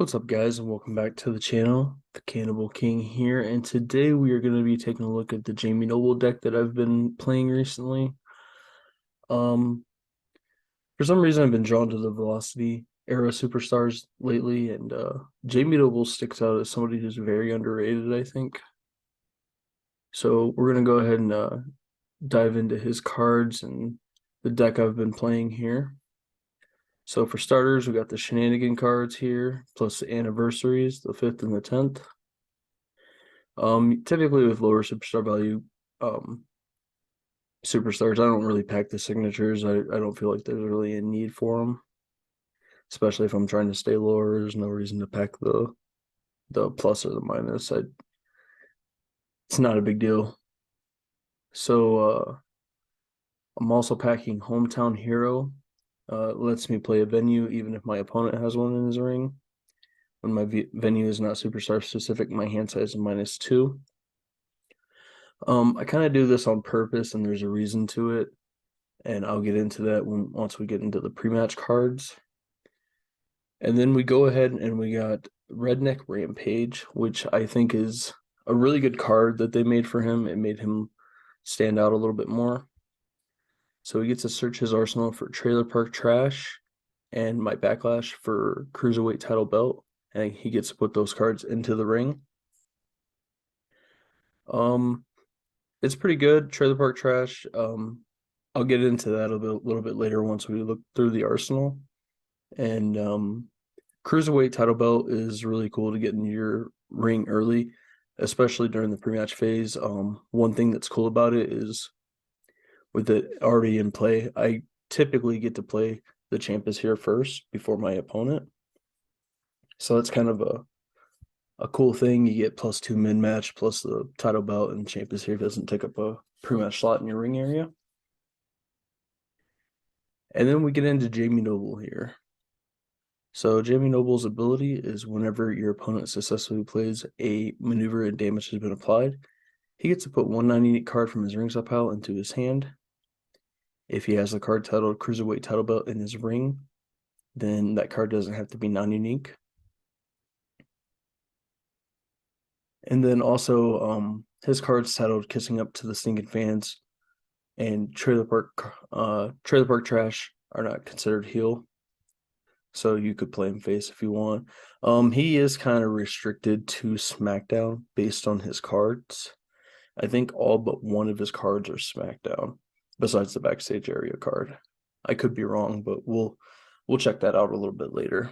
What's up, guys, and welcome back to the channel. The Cannibal King here, and today we are going to be taking a look at the Jamie Noble deck that I've been playing recently. Um, for some reason, I've been drawn to the Velocity era superstars lately, and Jamie Noble sticks out as somebody who's very underrated, I think. So we're going to go ahead and dive into his cards and the deck I've been playing here. So for starters, we got the Shenanigan cards here, plus the anniversaries, the 5th and the 10th. Typically with lower superstar value, um, superstars, I don't really pack the signatures. I don't feel like there's really a need for them, especially if I'm trying to stay lower. There's no reason to pack the plus or the minus. It's not a big deal. So I'm also packing Hometown Hero. It lets me play a venue even if my opponent has one in his ring. When my venue is not superstar specific, my hand size is -2. I kind of do this on purpose, and there's a reason to it, and I'll get into that once we get into the pre-match cards. And then we go ahead and we got Redneck Rampage, which I think is a really good card that they made for him. It made him stand out a little bit more. So he gets to search his arsenal for Trailer Park Trash and my Backlash for Cruiserweight title belt, and he gets to put those cards into the ring. Um, it's pretty good. Trailer Park Trash. I'll get into that a little bit later once we look through the arsenal. And Cruiserweight title belt is really cool to get in your ring early, especially during the pre-match phase. One thing that's cool about it is with it already in play, I typically get to play the champ is here first before my opponent. So that's kind of a cool thing. You get +2 mid-match plus the title belt, and champ is here doesn't take up a pre-match slot in your ring area. And then we get into Jamie Noble here. So Jamie Noble's ability is whenever your opponent successfully plays a maneuver and damage has been applied, he gets to put one non-unique card from his ringside pile into his hand. If he has the card titled Cruiserweight title belt in his ring, then that card doesn't have to be non-unique. And then also, his card's titled Kissing Up to the Stinking Fans and Trailer Park Trash are not considered heel. So you could play him face if you want. He is kind of restricted to SmackDown based on his cards. I think all but one of his cards are SmackDown, besides the backstage area card. I could be wrong, but we'll check that out a little bit later.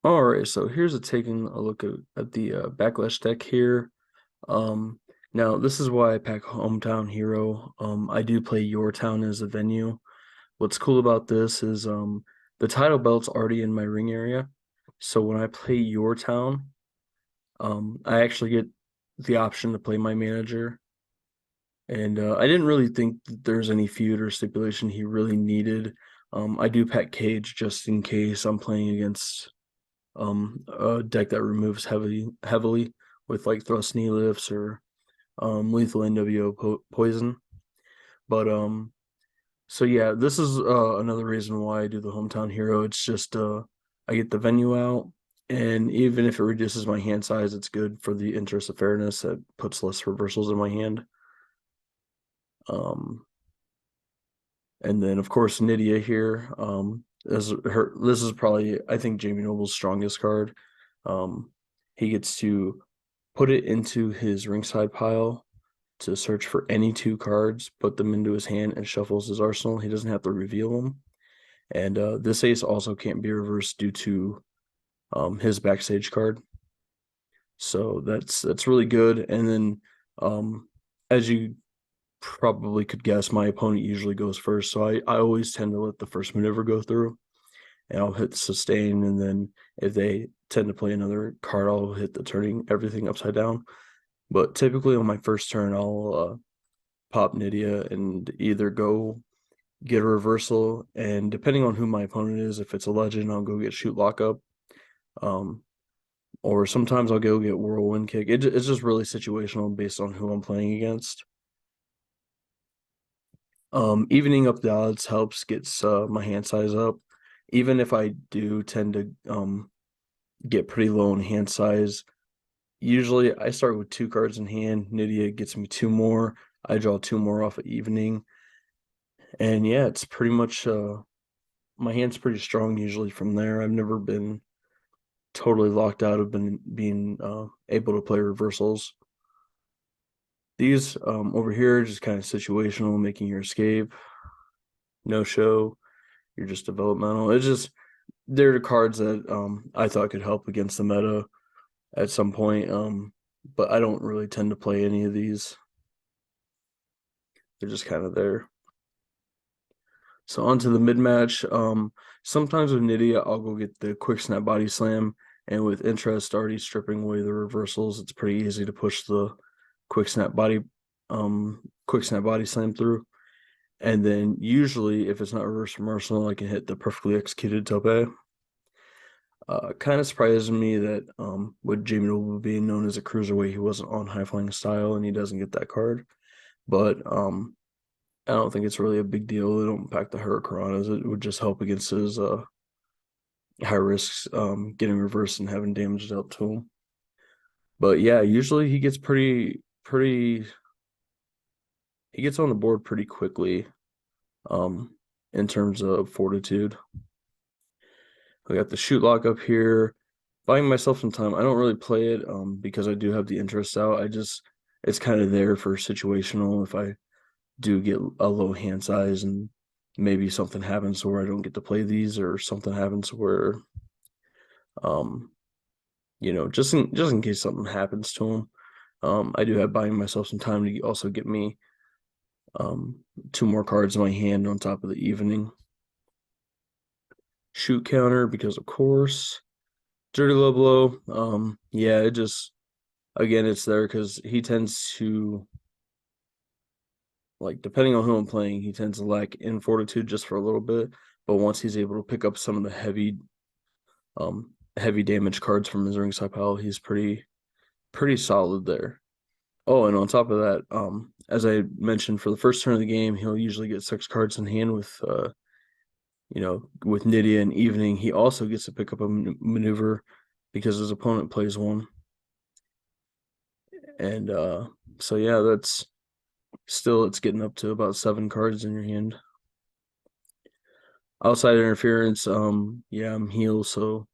All right, so here's taking a look at the Backlash deck here. Um, Now this is why I pack Hometown Hero. I do play Your Town as a venue. What's cool about this is the title belt's already in my ring area. So when I play Your Town, I actually get the option to play my manager. And I didn't really think that there's any feud or stipulation he really needed. I do pack Cage just in case I'm playing against a deck that removes heavily with like thrust knee lifts or lethal NWO poison. But so yeah, this is another reason why I do the hometown hero. It's just I get the venue out, and even if it reduces my hand size, it's good for the interest of fairness. That puts less reversals in my hand. Um, and then of course Nydia here. This is probably I think Jamie Noble's strongest card. Um, he gets to put it into his ringside pile to search for any two cards, put them into his hand, and shuffles his arsenal. He doesn't have to reveal them. And this ace also can't be reversed due to his backstage card. So that's really good. And then as you probably could guess, my opponent usually goes first. So I always tend to let the first maneuver go through and I'll hit sustain. And then if they tend to play another card, I'll hit the turning everything upside down. But typically on my first turn, I'll pop Nydia and either go get a reversal, and depending on who my opponent is, if it's a legend, I'll go get shoot lockup. Um, or sometimes I'll go get whirlwind kick. It's just really situational based on who I'm playing against. Evening up the odds helps gets my hand size up. Even if I do tend to get pretty low in hand size, usually I start with two cards in hand. Nydia gets me two more. I draw two more off of evening. And yeah, it's pretty much my hand's pretty strong usually from there. I've never been totally locked out of being able to play reversals. These over here are just kind of situational, making your escape, no show. You're just developmental. It's just they're the cards that I thought could help against the meta at some point. But I don't really tend to play any of these. They're just kind of there. So onto the mid match. Sometimes with Nydia, I'll go get the quick snap body slam, and with interest already stripping away the reversals, it's pretty easy to push the quick snap body slam through. And then usually, if it's not reverse from Arsenal, I can hit the perfectly executed tope. Kind of surprises me that with Jamie Noble being known as a cruiserweight, he wasn't on high flying style, and he doesn't get that card. But I don't think it's really a big deal. It don't impact the Hurricanes. It would just help against his high risks getting reversed and having damage dealt to him. But yeah, usually he gets he gets on the board pretty quickly in terms of fortitude. I got the shoot lock up here. Buying myself some time. I don't really play it because I do have the interest out. It's kind of there for situational if I do get a low hand size and maybe something happens where I don't get to play these, or something happens where um just in case something happens to him. I do have buying myself some time to also get me two more cards in my hand on top of the evening. Shoot counter because of course. Dirty low blow. Yeah, it just again it's there because he tends to, like, depending on who I'm playing, he tends to lack in fortitude just for a little bit. But once he's able to pick up some of the heavy damage cards from his ringside pile, he's pretty solid there. Oh, and on top of that, as I mentioned, for the first turn of the game, he'll usually get 6 cards in hand with with Nydia and Evening. He also gets to pick up a maneuver because his opponent plays one. And so yeah, that's still it's getting up to about 7 cards in your hand. Outside interference, yeah, I'm heel, so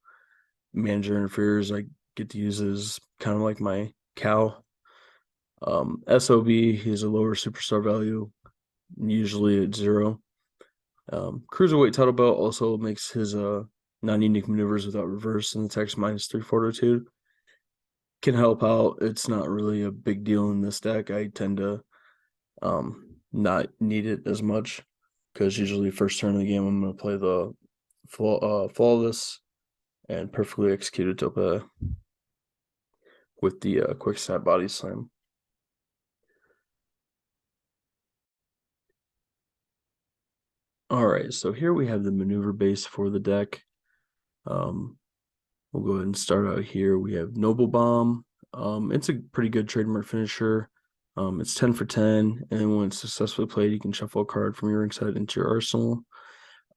manager interferes. I get to use as kind of like my cow. SOB, he's a lower superstar value, usually at 0. Cruiserweight title belt also makes his non-unique maneuvers without reverse and attacks -3 fortitude can help out. It's not really a big deal in this deck. I tend to not need it as much because usually first turn of the game I'm going to play the flawless and perfectly executed Topa with the quick snap body slam. All right, so here we have the maneuver base for the deck. We'll go ahead and start out here. We have Noble Bomb. It's a pretty good trademark finisher. It's 10 for 10, and when it's successfully played, you can shuffle a card from your ringside into your arsenal.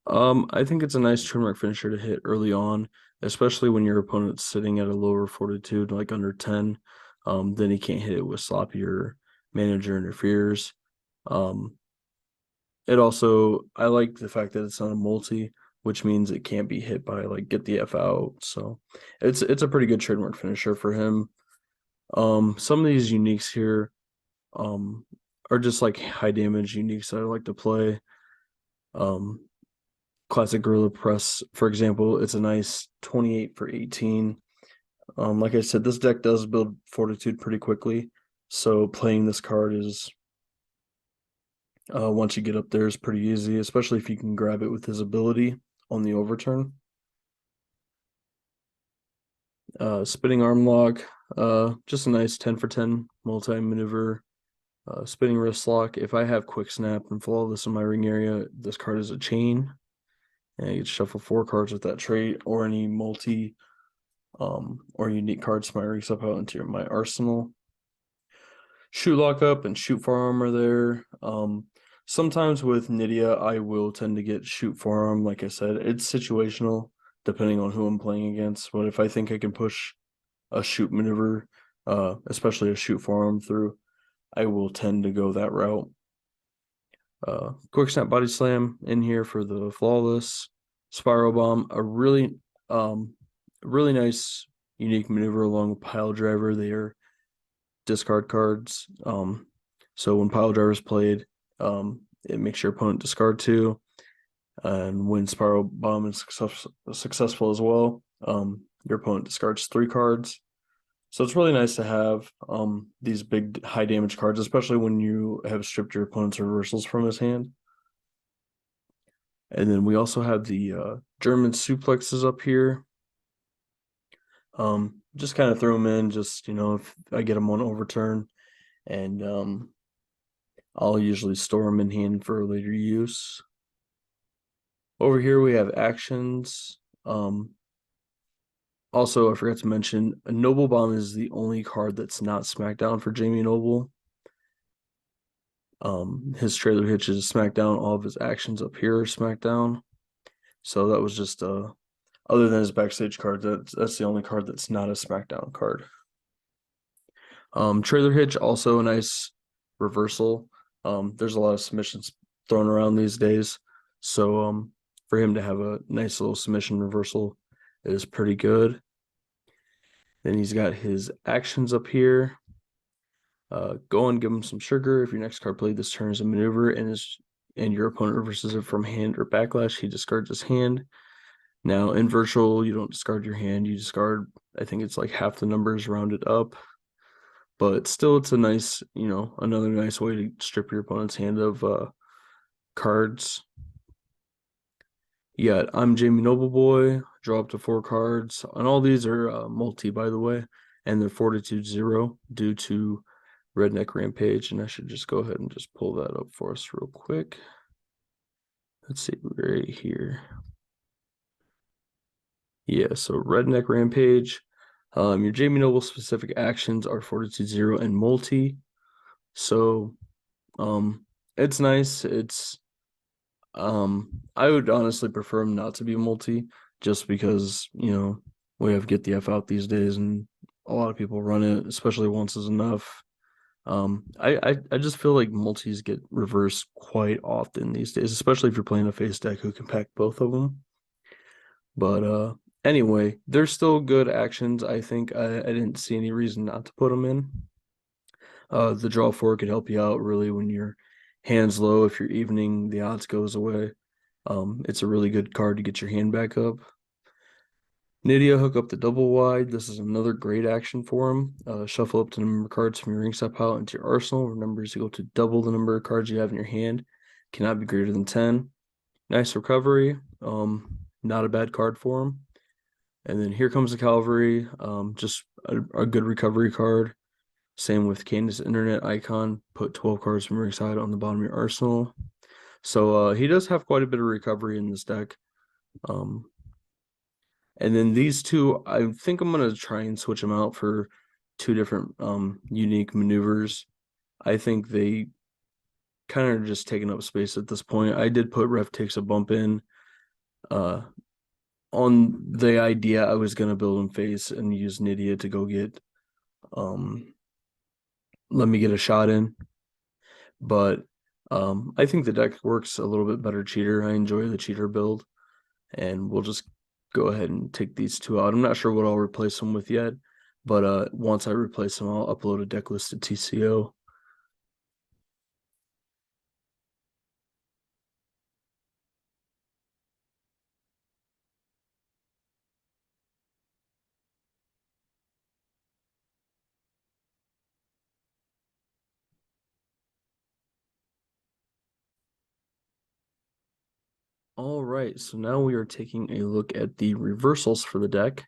I think it's a nice trademark finisher to hit early on, especially when your opponent's sitting at a lower fortitude, like under 10. Then he can't hit it with sloppy or manager interferes. It also, I like the fact that it's not a multi, which means it can't be hit by like get the F out. So it's a pretty good trademark finisher for him. Some of these uniques here are just like high damage uniques that I like to play. Classic Gorilla Press, for example, it's a nice 28 for 18. Like I said, this deck does build fortitude pretty quickly, so playing this card is once you get up there is pretty easy, especially if you can grab it with his ability on the overturn. Spinning arm lock, just a nice 10 for 10 multi-maneuver. Spinning wrist lock, if I have quick snap and flawless in my ring area, this card is a chain. And you can shuffle 4 cards with that trait or any multi or unique cards from my ring up out into my arsenal. Shoot lock up and shoot forearm are there. Sometimes with Nydia, I will tend to get shoot forearm. Like I said, it's situational depending on who I'm playing against. But if I think I can push a shoot maneuver, especially a shoot forearm through, I will tend to go that route. Quick snap body slam in here for the flawless. Spiral bomb, a really nice unique maneuver along with pile driver. They are discard cards. So when pile driver is played, it makes your opponent discard 2. And when spiral bomb is successful as well, your opponent discards 3 cards. So it's really nice to have these big high damage cards, especially when you have stripped your opponent's reversals from his hand. And then we also have the German suplexes up here. Just kind of throw them in, just, if I get them on overturn. And I'll usually store them in hand for later use. Over here we have actions. Also, I forgot to mention, a Noble Bomb is the only card that's not SmackDown for Jamie Noble. His trailer hitch is SmackDown. All of his actions up here are SmackDown. So that was just other than his backstage card, that's the only card that's not a SmackDown card. Trailer hitch, also a nice reversal. There's a lot of submissions thrown around these days, so for him to have a nice little submission reversal is pretty good. Then he's got his actions up here. Go and give him some sugar. If your next card played this turn is a maneuver and your opponent reverses it from hand or backlash, he discards his hand. Now in virtual, you don't discard your hand, you discard, I think it's like half the numbers rounded up. But still, it's a nice, another nice way to strip your opponent's hand of cards. Yeah, I'm Jamie Nobleboy. Draw up to 4 cards. And all these are multi, by the way. And they're Fortitude 0 due to Redneck Rampage. And I should just go ahead and just pull that up for us real quick. Let's see, right here. Yeah, so Redneck Rampage. Your Jamie Noble specific actions are Fortitude 0 and multi. So it's nice. It's I would honestly prefer him not to be multi, just because, we have get the F out these days and a lot of people run it, especially once is enough. I just feel like multis get reversed quite often these days, especially if you're playing a face deck who can pack both of them. But anyway, they're still good actions. I think I didn't see any reason not to put them in. The draw 4 could help you out really when your hand's low. If you're evening, the odds goes away. It's a really good card to get your hand back up. Nydia, hook up the double wide. This is another great action for him. Shuffle up to the number of cards from your ringside pile into your arsenal. Remember, is equal to double the number of cards you have in your hand. Cannot be greater than 10. Nice recovery. Not a bad card for him. And then here comes the Cavalry. Just a good recovery card. Same with Candace Internet Icon. Put 12 cards from ringside on the bottom of your arsenal. So he does have quite a bit of recovery in this deck. And then these two, I think I'm going to try and switch them out for two different unique maneuvers. I think they kind of just taking up space at this point. I did put Ref Takes a Bump in on the idea I was going to build in face and use Nydia to go get let me get a shot in. But I think the deck works a little bit better cheater. I enjoy the cheater build, and we'll just go ahead and take these two out. I'm not sure what I'll replace them with yet, but once I replace them, I'll upload a deck list to TCO. All right, so now we are taking a look at the reversals for the deck.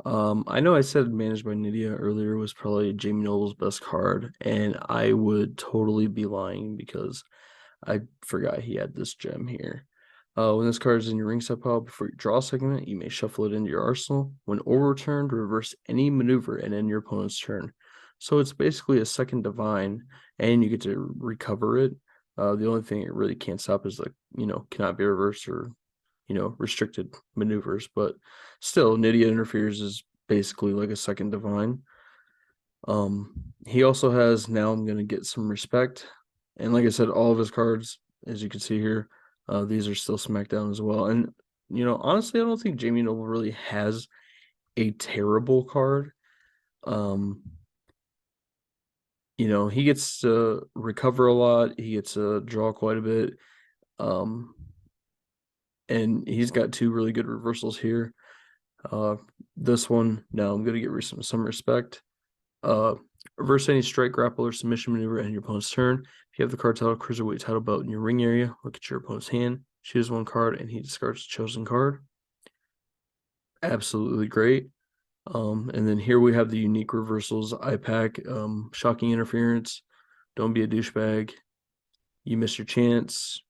I know I said Managed by Nydia earlier was probably Jamie Noble's best card, and I would totally be lying because I forgot he had this gem here. When this card is in your ringside pile before your draw segment, you may shuffle it into your arsenal. When overturned, reverse any maneuver and end your opponent's turn. So it's basically a second divine, and you get to recover it. The only thing it really can't stop is cannot be reversed or restricted maneuvers. But still, Nydia interferes is basically like a second divine. He also has Now I'm Gonna Get Some Respect. And like I said, all of his cards, as you can see here, these are still SmackDown as well. And honestly, I don't think Jamie Noble really has a terrible card. He gets to recover a lot, he gets to draw quite a bit. And he's got two really good reversals here. This one, Now I'm gonna get some respect. Reverse any strike, grapple, or submission maneuver in your opponent's turn. If you have the card title Cruiserweight title belt in your ring area, look at your opponent's hand, choose one card, and he discards the chosen card. Absolutely great. And then here we have the unique reversals. IPAC, Shocking Interference, Don't Be a Douchebag, You Missed Your Chance,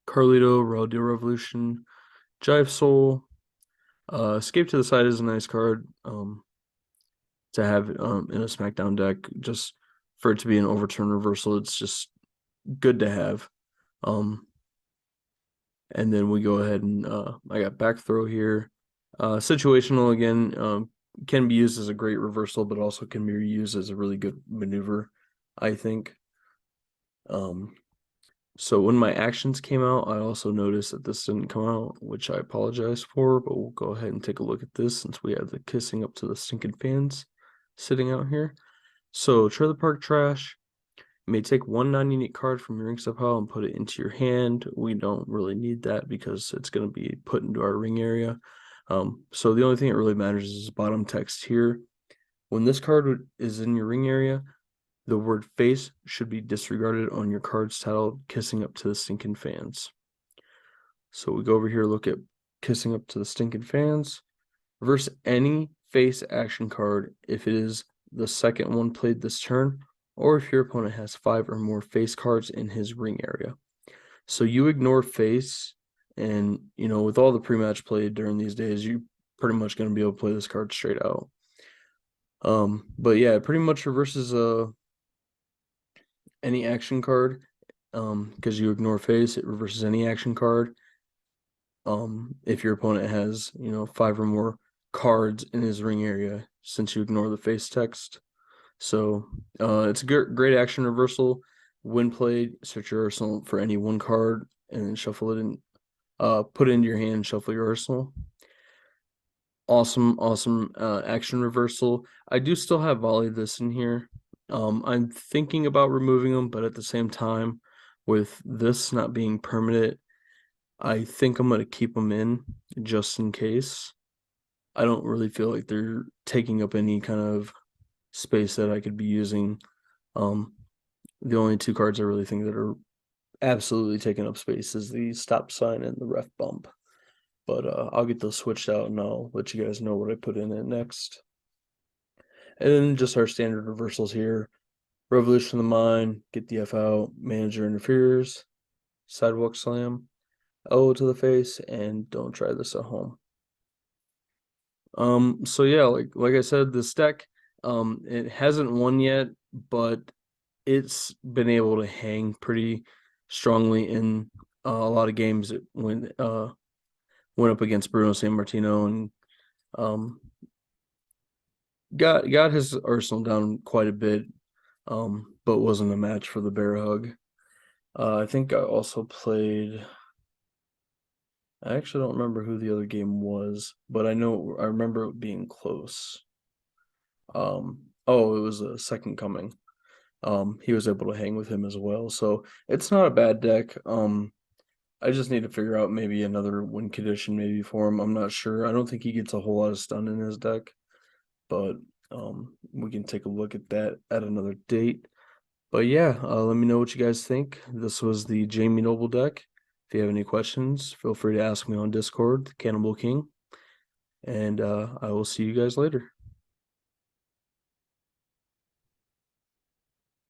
Carlito, Raw Deal Revolution, Jive Soul. Escape to the Side is a nice card to have in a SmackDown deck, just for it to be an overturn reversal. It's just good to have. And then we go ahead and I got Back Throw here. Situational again, can be used as a great reversal, but also can be used as a really good maneuver, I think. So when my actions came out, I also noticed that this didn't come out, which I apologize for, but we'll go ahead and take a look at this since we have the Kissing Up to the Stinking Fans sitting out here. So Trailer Park Trash. You may take one non-unique card from your ringside pile and put it into your hand. We don't really need that because it's going to be put into our ring area. So the only thing that really matters is bottom text here. When this card is in your ring area, the word face should be disregarded on your cards titled Kissing Up to the Stinking Fans. So we go over here, look at Kissing Up to the Stinking Fans. Reverse any face action card if it is the second one played this turn, or if your opponent has 5 or more face cards in his ring area. So you ignore face, and with all the pre-match played during these days, you're pretty much going to be able to play this card straight out. But yeah, it pretty much reverses any action card. Because you ignore face, it reverses any action card. If your opponent has 5 or more cards in his ring area, since you ignore the face text. So it's a great action reversal. When played, search your arsenal for any one card and then shuffle it in. Put it into your hand and shuffle your arsenal. Awesome action reversal. I do still have volley this in here. I'm thinking about removing them, but at the same time, with this not being permanent, I think I'm going to keep them in just in case. I don't really feel like they're taking up any kind of space that I could be using. Um, the only two cards I really think that are absolutely taking up space is the stop sign and the ref bump. But I'll get those switched out and I'll let you guys know what I put in it next. And then just our standard reversals here. Revolution of the Mind, get the F out, manager interferes, sidewalk slam, elbow to the face, and don't try this at home. So yeah, like I said, this deck, it hasn't won yet, but it's been able to hang pretty strongly in a lot of games. It went up against Bruno Sammartino and um got his arsenal down quite a bit, but wasn't a match for the bear hug. I think I also played. I actually don't remember who the other game was, but I remember it being close. Oh, it was a Second Coming. He was able to hang with him as well, so it's not a bad deck. I just need to figure out maybe another win condition maybe for him. I'm not sure. I don't think he gets a whole lot of stun in his deck, but we can take a look at that at another date. But yeah, let me know what you guys think. This was the Jamie Noble deck. If you have any questions, feel free to ask me on Discord, Cannibal King, and I will see you guys later.